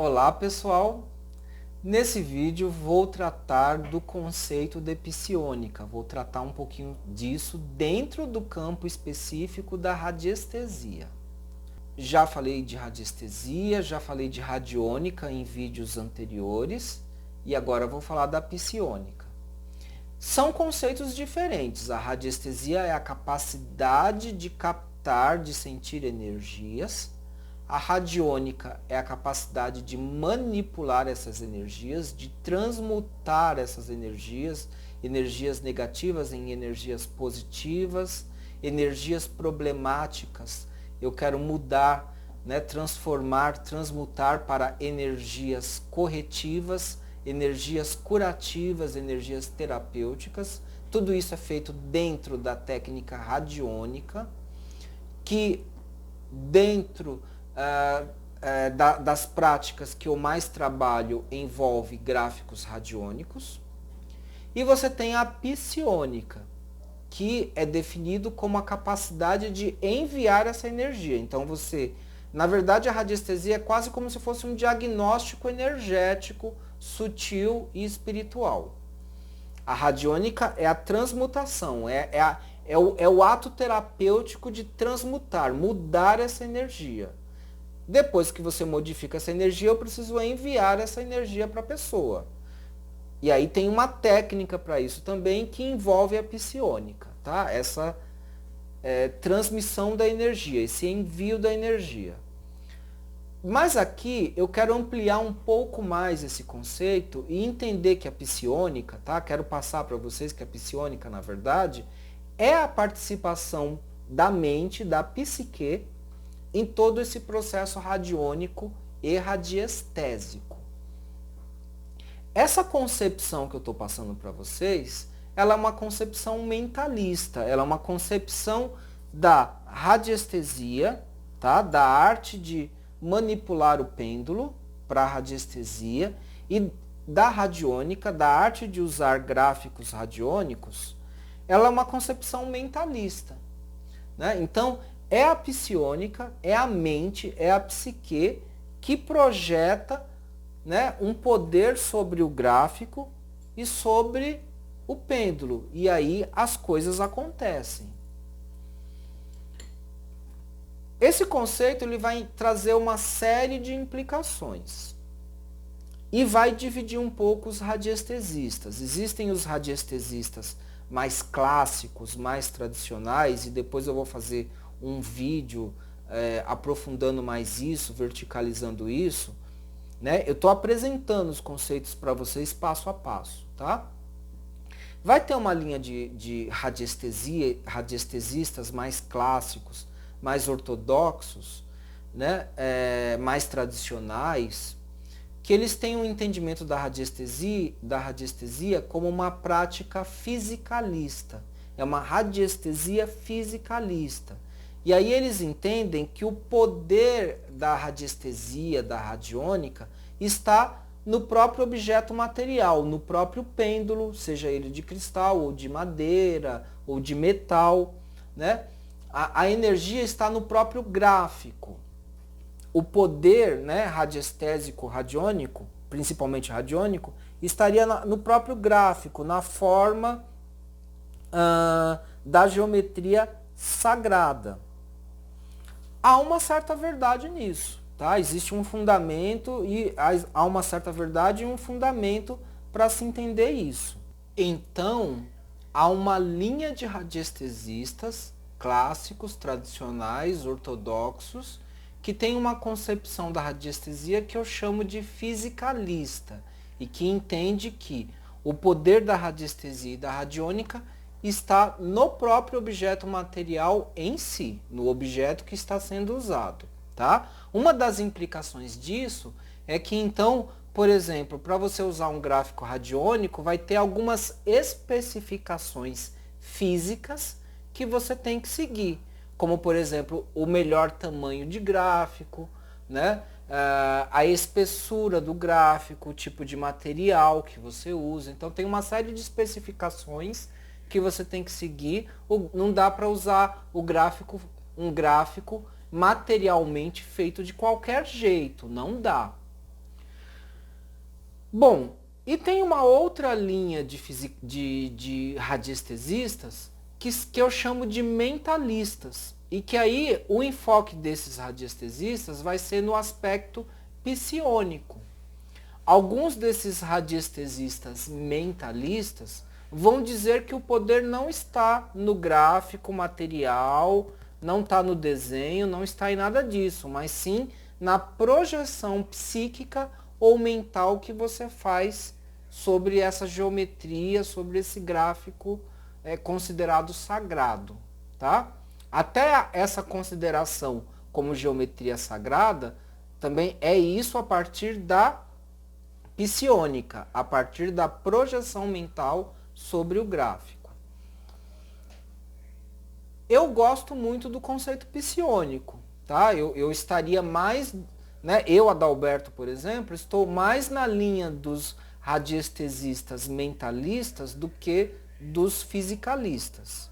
Olá pessoal, nesse vídeo vou tratar do conceito de psionica, vou tratar um pouquinho disso dentro do campo específico da radiestesia. Já falei de radiestesia, já falei de radiônica em vídeos anteriores e agora vou falar da psionica. São conceitos diferentes, a radiestesia é a capacidade de captar, de sentir energias. A radiônica é a capacidade de manipular essas energias, de transmutar essas energias, energias negativas em energias positivas, energias problemáticas. Eu quero mudar, transformar, transmutar para energias corretivas, energias curativas, energias terapêuticas. Tudo isso é feito dentro da técnica radiônica, que dentro das práticas que eu mais trabalho envolve gráficos radiônicos. E você tem a psionica, que é definido como a capacidade de enviar essa energia. Então na verdade a radiestesia é quase como se fosse um diagnóstico energético, sutil e espiritual. A radiônica é a transmutação, é o ato terapêutico de transmutar, mudar essa energia. Depois que você modifica essa energia, eu preciso enviar essa energia para a pessoa. E aí tem uma técnica para isso também que envolve a psionica, tá? Essa transmissão da energia, esse envio da energia. Mas aqui eu quero ampliar um pouco mais esse conceito e entender que a psionica, tá? Quero passar para vocês que a psionica, na verdade, é a participação da mente, da psique, em todo esse processo radiônico e radiestésico. Essa concepção que eu estou passando para vocês, ela é uma concepção mentalista, ela é uma concepção da radiestesia, tá? Da arte de manipular o pêndulo para a radiestesia, e da radiônica, da arte de usar gráficos radiônicos, ela é uma concepção mentalista, né? Então, é a psionica, é a mente, é a psique que projeta, um poder sobre o gráfico e sobre o pêndulo. E aí as coisas acontecem. Esse conceito ele vai trazer uma série de implicações. E vai dividir um pouco os radiestesistas. Existem os radiestesistas mais clássicos, mais tradicionais, e depois eu vou fazer um vídeo aprofundando mais isso, verticalizando isso, Eu estou apresentando os conceitos para vocês passo a passo, tá? Vai ter uma linha de radiestesistas mais clássicos, mais ortodoxos, mais tradicionais, que eles têm um entendimento da radiestesia como uma prática fisicalista. É uma radiestesia fisicalista. E aí eles entendem que o poder da radiestesia, da radiônica, está no próprio objeto material, no próprio pêndulo, seja ele de cristal, ou de madeira, ou de metal, A energia está no próprio gráfico. O poder, radiestésico, radiônico, principalmente radiônico, estaria no próprio gráfico, na forma da geometria sagrada. Há uma certa verdade nisso, tá? Existe um fundamento e há uma certa verdade e um fundamento para se entender isso. Então, há uma linha de radiestesistas clássicos, tradicionais, ortodoxos, que tem uma concepção da radiestesia que eu chamo de fisicalista e que entende que o poder da radiestesia e da radiônica está no próprio objeto material em si, no objeto que está sendo usado, tá? Uma das implicações disso é que então, por exemplo, para você usar um gráfico radiônico, vai ter algumas especificações físicas que você tem que seguir, como por exemplo, o melhor tamanho de gráfico, a espessura do gráfico, o tipo de material que você usa. Então tem uma série de especificações que você tem que seguir. Não dá para usar um gráfico materialmente feito de qualquer jeito, não dá. Bom, e tem uma outra linha de radiestesistas que eu chamo de mentalistas. E que aí o enfoque desses radiestesistas vai ser no aspecto psiônico. Alguns desses radiestesistas mentalistas vão dizer que o poder não está no gráfico material, não está no desenho, não está em nada disso, mas sim na projeção psíquica ou mental que você faz sobre essa geometria, sobre esse gráfico considerado sagrado, tá? Até essa consideração como geometria sagrada também é isso a partir da psiônica, a partir da projeção mental sobre o gráfico. Eu gosto muito do conceito psiônico, tá? Eu estaria mais, né? Eu, Adalberto, por exemplo, estou mais na linha dos radiestesistas mentalistas do que dos fisicalistas.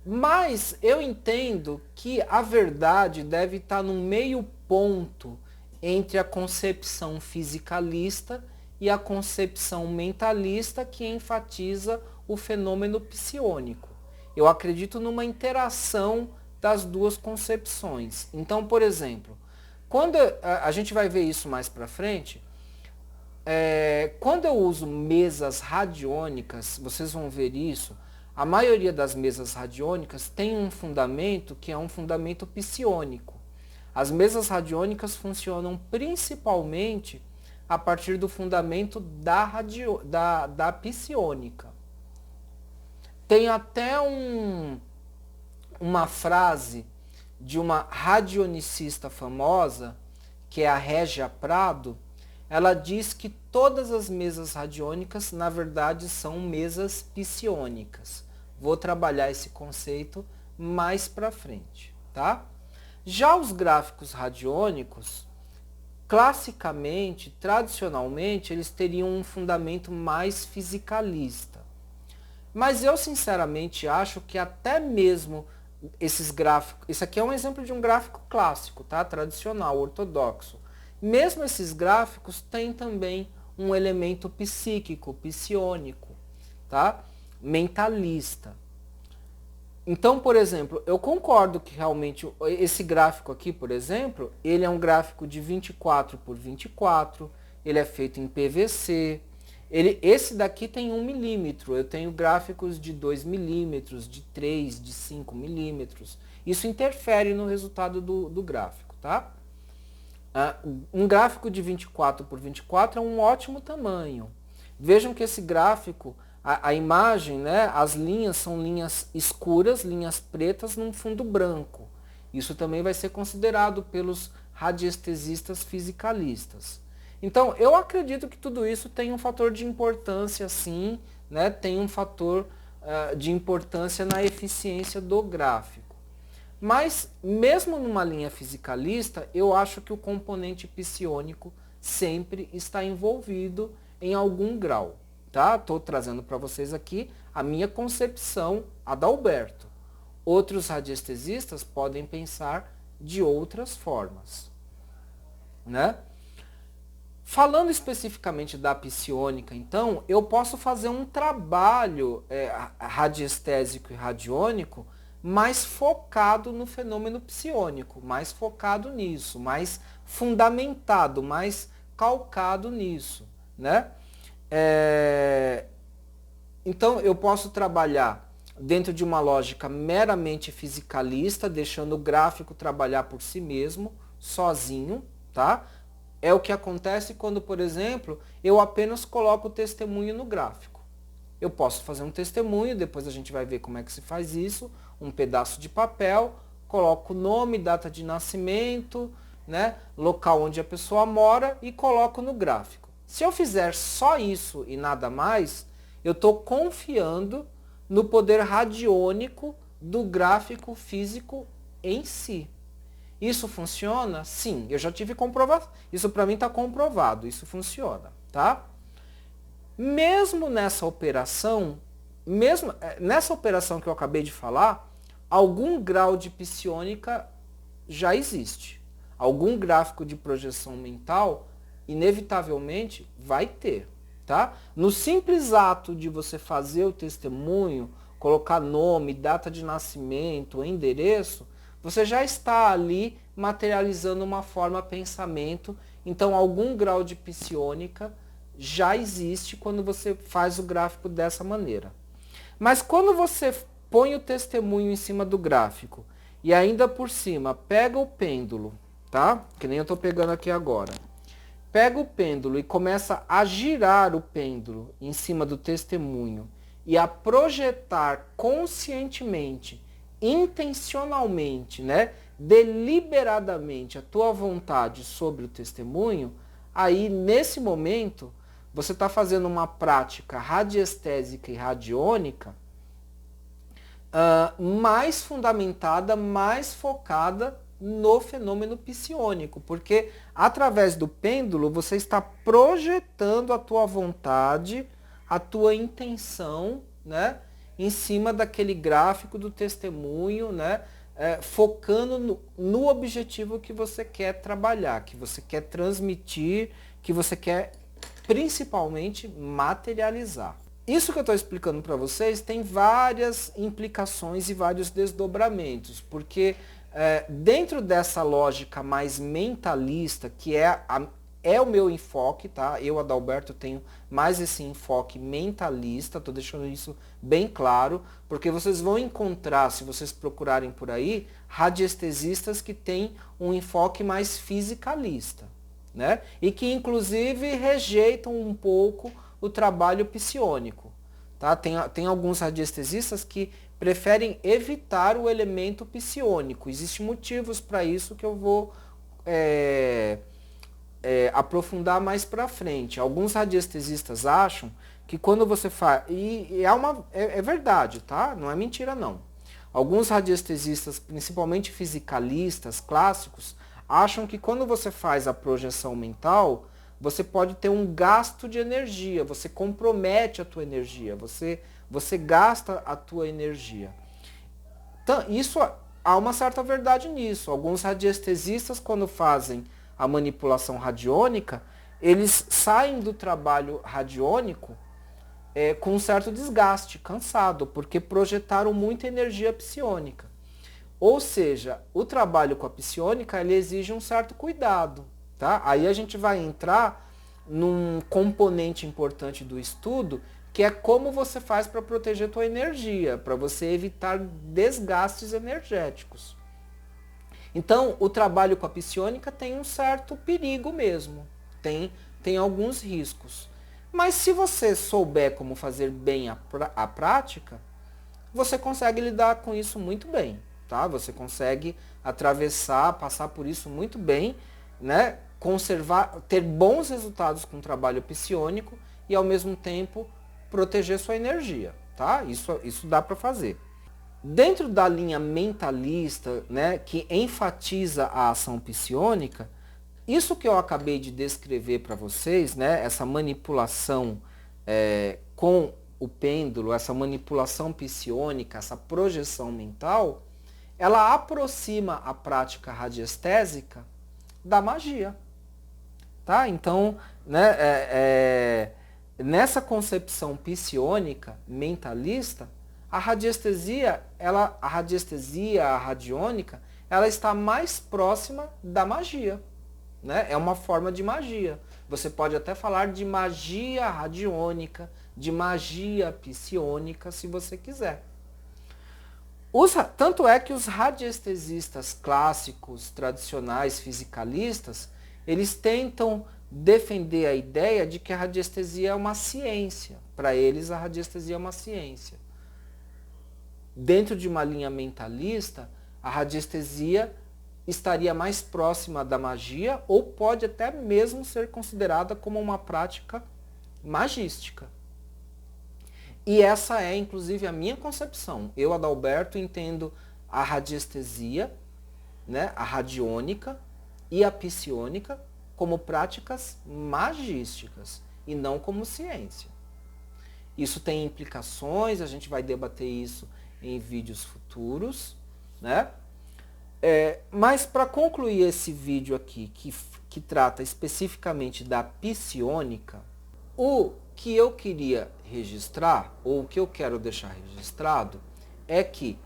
Mas eu entendo que a verdade deve estar no meio ponto entre a concepção fisicalista e a concepção mentalista que enfatiza o fenômeno psiônico. Eu acredito numa interação das duas concepções. Então, por exemplo, quando a gente vai ver isso mais para frente, quando eu uso mesas radiônicas, vocês vão ver isso, a maioria das mesas radiônicas tem um fundamento que é um fundamento psiônico. As mesas radiônicas funcionam principalmente a partir do fundamento da psiônica. Tem até uma frase de uma radionicista famosa, que é a Régia Prado. Ela diz que todas as mesas radiônicas, na verdade, são mesas psiônicas. Vou trabalhar esse conceito mais para frente, tá? Já os gráficos radiônicos, classicamente, tradicionalmente, eles teriam um fundamento mais fisicalista. Mas eu sinceramente acho que até mesmo esses gráficos, isso aqui é um exemplo de um gráfico clássico, tá? Tradicional, ortodoxo. Mesmo esses gráficos têm também um elemento psíquico, psiônico, tá? Mentalista. Então, por exemplo, eu concordo que realmente esse gráfico aqui, por exemplo, ele é um gráfico de 24 por 24, ele é feito em PVC, esse daqui tem 1 milímetro, eu tenho gráficos de 2 milímetros, de 3, de 5 milímetros. Isso interfere no resultado do gráfico, tá? Um gráfico de 24 por 24 é um ótimo tamanho. Vejam que esse gráfico, a imagem, né, as linhas são linhas escuras, linhas pretas num fundo branco. Isso também vai ser considerado pelos radiestesistas fisicalistas. Então, eu acredito que tudo isso tem um fator de importância, sim, né, tem um fator de importância na eficiência do gráfico. Mas, mesmo numa linha fisicalista, eu acho que o componente psiônico sempre está envolvido em algum grau. Tá? Estou trazendo para vocês aqui a minha concepção, Adalberto. Outros radiestesistas podem pensar de outras formas. Né? Falando especificamente da psiônica, então, eu posso fazer um trabalho radiestésico e radiônico mais focado no fenômeno psiônico, mais focado nisso, mais fundamentado, mais calcado nisso, né? Então eu posso trabalhar dentro de uma lógica meramente fisicalista, deixando o gráfico trabalhar por si mesmo, sozinho, tá? É o que acontece quando, por exemplo, eu apenas coloco o testemunho no gráfico. Eu posso fazer um testemunho, depois a gente vai ver como é que se faz isso, um pedaço de papel, coloco o nome, data de nascimento, né, local onde a pessoa mora e coloco no gráfico. Se eu fizer só isso e nada mais, eu estou confiando no poder radiônico do gráfico físico em si. Isso funciona? Sim, eu já tive comprovação. Isso para mim está comprovado, isso funciona, tá? Mesmo nessa operação que eu acabei de falar, algum grau de psiônica já existe. Algum gráfico de projeção mental inevitavelmente vai ter, tá? No simples ato de você fazer o testemunho, colocar nome, data de nascimento, endereço, você já está ali materializando uma forma pensamento, então algum grau de psiônica já existe quando você faz o gráfico dessa maneira. Mas quando você põe o testemunho em cima do gráfico e ainda por cima pega o pêndulo, tá? Que nem eu estou pegando aqui agora. Pega o pêndulo e começa a girar o pêndulo em cima do testemunho e a projetar conscientemente, intencionalmente, né, deliberadamente a tua vontade sobre o testemunho, aí nesse momento você está fazendo uma prática radiestésica e radiônica mais fundamentada, mais focada no fenômeno psiônico, porque através do pêndulo você está projetando a tua vontade, a tua intenção, né, em cima daquele gráfico do testemunho, né, focando no objetivo que você quer trabalhar, que você quer transmitir, que você quer principalmente materializar. Isso que eu estou explicando para vocês tem várias implicações e vários desdobramentos, porque dentro dessa lógica mais mentalista, que é o meu enfoque, tá? Eu, Adalberto, tenho mais esse enfoque mentalista, estou deixando isso bem claro, porque vocês vão encontrar, se vocês procurarem por aí, radiestesistas que têm um enfoque mais fisicalista, né? E que inclusive rejeitam um pouco o trabalho psiônico, tá? Tem alguns radiestesistas que preferem evitar o elemento psiônico. Existem motivos para isso que eu vou aprofundar mais para frente. Alguns radiestesistas acham que quando você faz... E é verdade, tá? Não é mentira, não. Alguns radiestesistas, principalmente fisicalistas, clássicos, acham que quando você faz a projeção mental, você pode ter um gasto de energia, você compromete a tua energia, você gasta a tua energia. Então, há uma certa verdade nisso. Alguns radiestesistas, quando fazem a manipulação radiônica, eles saem do trabalho radiônico com um certo desgaste, cansado, porque projetaram muita energia psiônica. Ou seja, o trabalho com a psiônica ele exige um certo cuidado. Tá? Aí a gente vai entrar num componente importante do estudo, que é como você faz para proteger tua energia, para você evitar desgastes energéticos. Então, o trabalho com a psiônica tem um certo perigo mesmo, tem alguns riscos. Mas se você souber como fazer bem a prática, você consegue lidar com isso muito bem. Tá? Você consegue atravessar, passar por isso muito bem, né? Ter bons resultados com o trabalho psiônico e ao mesmo tempo proteger sua energia, tá? Isso dá para fazer. Dentro da linha mentalista, né, que enfatiza a ação psiônica, isso que eu acabei de descrever para vocês, né, essa manipulação com o pêndulo, essa manipulação psiônica, essa projeção mental, ela aproxima a prática radiestésica da magia. Tá? Então, né, nessa concepção psiônica, mentalista, a radiestesia, a radiônica, ela está mais próxima da magia. Né? É uma forma de magia. Você pode até falar de magia radiônica, de magia psiônica, se você quiser. Tanto é que os radiestesistas clássicos, tradicionais, fisicalistas, eles tentam defender a ideia de que a radiestesia é uma ciência. Para eles, a radiestesia é uma ciência. Dentro de uma linha mentalista, a radiestesia estaria mais próxima da magia ou pode até mesmo ser considerada como uma prática magística. E essa é, inclusive, a minha concepção. Eu, Adalberto, entendo a radiestesia, né, a radiônica e a psiônica como práticas magísticas e não como ciência. Isso tem implicações, a gente vai debater isso em vídeos futuros, né? Mas para concluir esse vídeo aqui, que trata especificamente da psiônica, o que eu queria registrar, ou o que eu quero deixar registrado, é que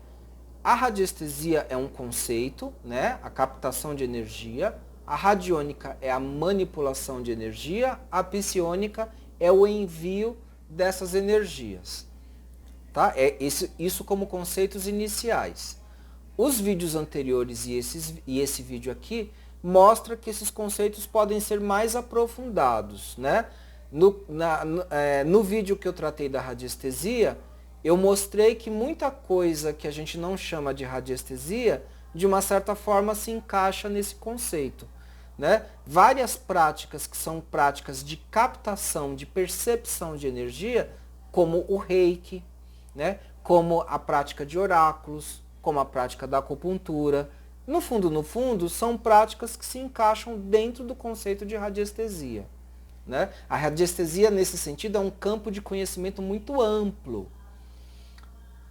a radiestesia é um conceito, né? A captação de energia, a radiônica é a manipulação de energia, a psiônica é o envio dessas energias. Tá? Isso como conceitos iniciais. Os vídeos anteriores e esse vídeo aqui mostra que esses conceitos podem ser mais aprofundados, né? No vídeo que eu tratei da radiestesia, eu mostrei que muita coisa que a gente não chama de radiestesia, de uma certa forma se encaixa nesse conceito, né? Várias práticas que são práticas de captação, de percepção de energia, como o reiki, né? Como a prática de oráculos, como a prática da acupuntura. No fundo, são práticas que se encaixam dentro do conceito de radiestesia, né? A radiestesia, nesse sentido, é um campo de conhecimento muito amplo,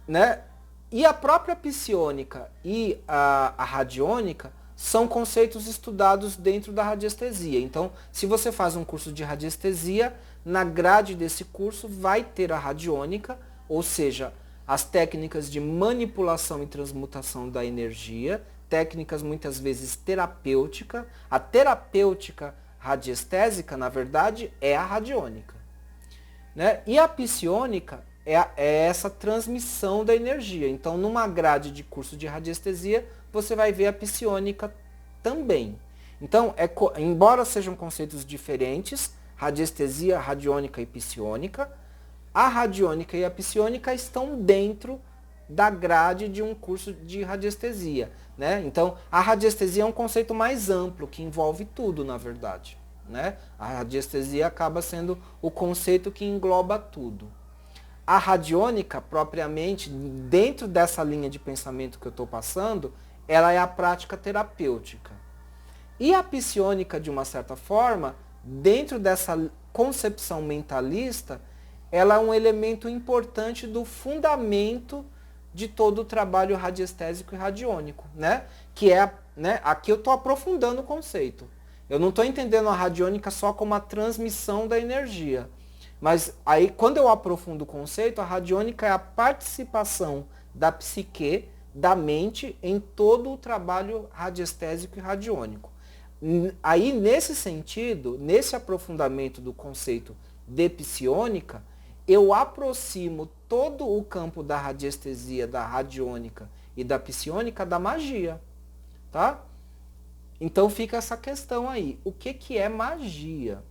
né? E a própria psiônica e a radiônica são conceitos estudados dentro da radiestesia. Então, se você faz um curso de radiestesia, na grade desse curso vai ter a radiônica, ou seja, as técnicas de manipulação e transmutação da energia, técnicas muitas vezes terapêutica. A terapêutica radiestésica, na verdade, é a radiônica, né? E a psiônica é essa transmissão da energia. Então, numa grade de curso de radiestesia, você vai ver a psiônica também. Então, embora sejam conceitos diferentes, radiestesia, radiônica e psiônica, a radiônica e a psiônica estão dentro da grade de um curso de radiestesia, né? Então, a radiestesia é um conceito mais amplo, que envolve tudo, na verdade, né? A radiestesia acaba sendo o conceito que engloba tudo. A radiônica, propriamente, dentro dessa linha de pensamento que eu estou passando, ela é a prática terapêutica. E a psiônica, de uma certa forma, dentro dessa concepção mentalista, ela é um elemento importante do fundamento de todo o trabalho radiestésico e radiônico, né? Que é, né? Aqui eu estou aprofundando o conceito. Eu não estou entendendo a radiônica só como a transmissão da energia. Mas aí, quando eu aprofundo o conceito, a radiônica é a participação da psique, da mente, em todo o trabalho radiestésico e radiônico. Aí, nesse sentido, nesse aprofundamento do conceito de psiônica, eu aproximo todo o campo da radiestesia, da radiônica e da psiônica da magia, tá? Então fica essa questão aí. O que é magia?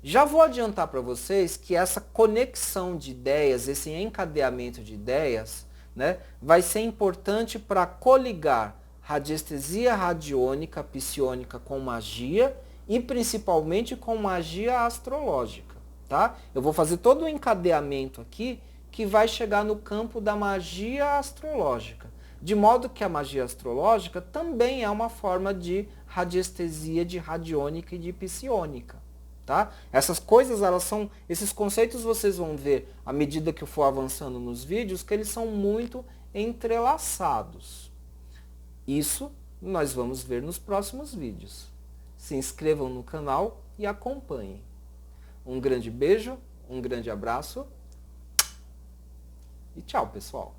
Já vou adiantar para vocês que essa conexão de ideias, esse encadeamento de ideias, né, vai ser importante para coligar radiestesia radiônica, psiônica com magia e principalmente com magia astrológica, tá? Eu vou fazer todo um encadeamento aqui que vai chegar no campo da magia astrológica, de modo que a magia astrológica também é uma forma de radiestesia, de radiônica e de psiônica. Tá? Essas coisas, esses conceitos vocês vão ver à medida que eu for avançando nos vídeos, que eles são muito entrelaçados. Isso nós vamos ver nos próximos vídeos. Se inscrevam no canal e acompanhem. Um grande beijo, um grande abraço e tchau, pessoal!